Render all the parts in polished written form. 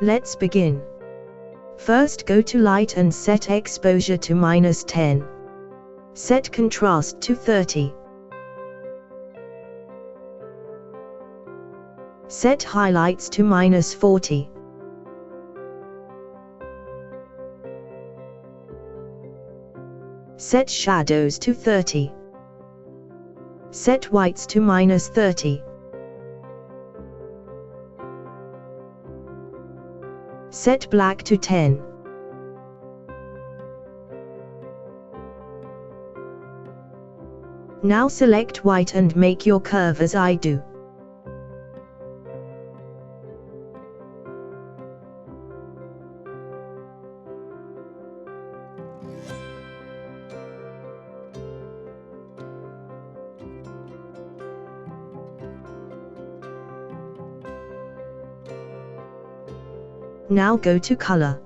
Let's begin. First go to light and set exposure to -10. Set contrast to 30. Set highlights to -40. Set shadows to 30. Set whites to -30. Set black to 10. Now select white and make your curve as I do. Now go to color.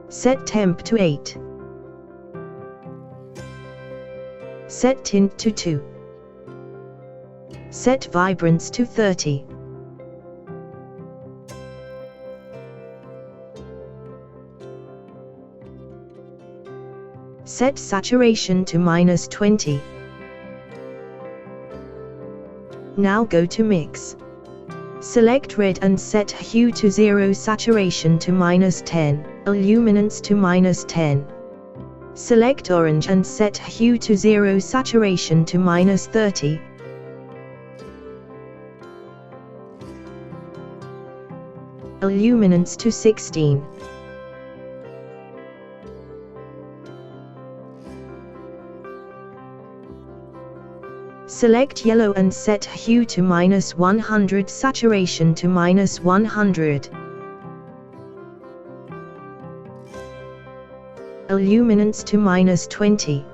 Set temp to 8. Set tint to 2. Set vibrance to 30. Set saturation to -20. Now go to mix. Select red and set hue to 0, saturation to -10, illuminance to -10. Select orange and set hue to 0, saturation to -30. Illuminance to 16. Select yellow and set hue to -100, saturation to -100. Illuminance to -20.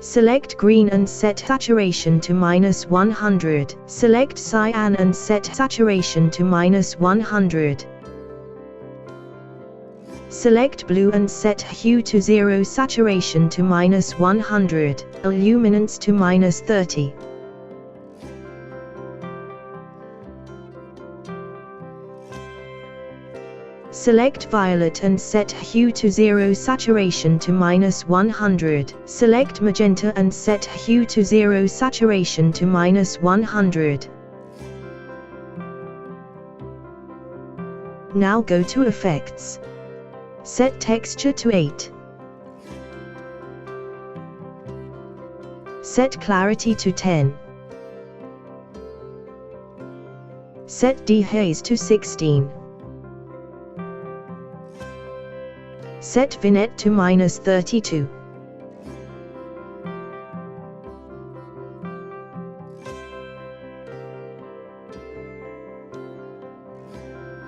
Select green and set saturation to -100. Select cyan and set saturation to -100. Select blue and set hue to 0, saturation to -100, illuminance to -30. Select violet and set hue to 0, saturation to -100. Select magenta and set hue to 0, saturation to -100. Now go to effects. Set texture to 8. Set clarity to 10. Set dehaze to 16. Set vignette to -32.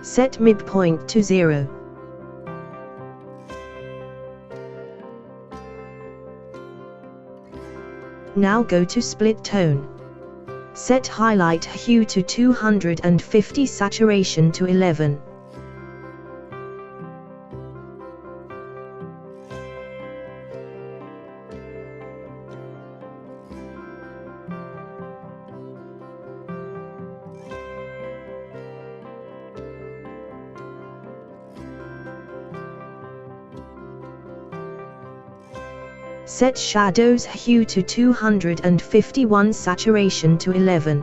Set midpoint to 0. Now go to split tone. Set highlight hue to 250, saturation to 11. Set shadows hue to 251, saturation to 11.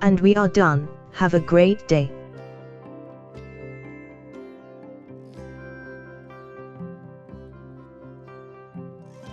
And we are done. Have a great day.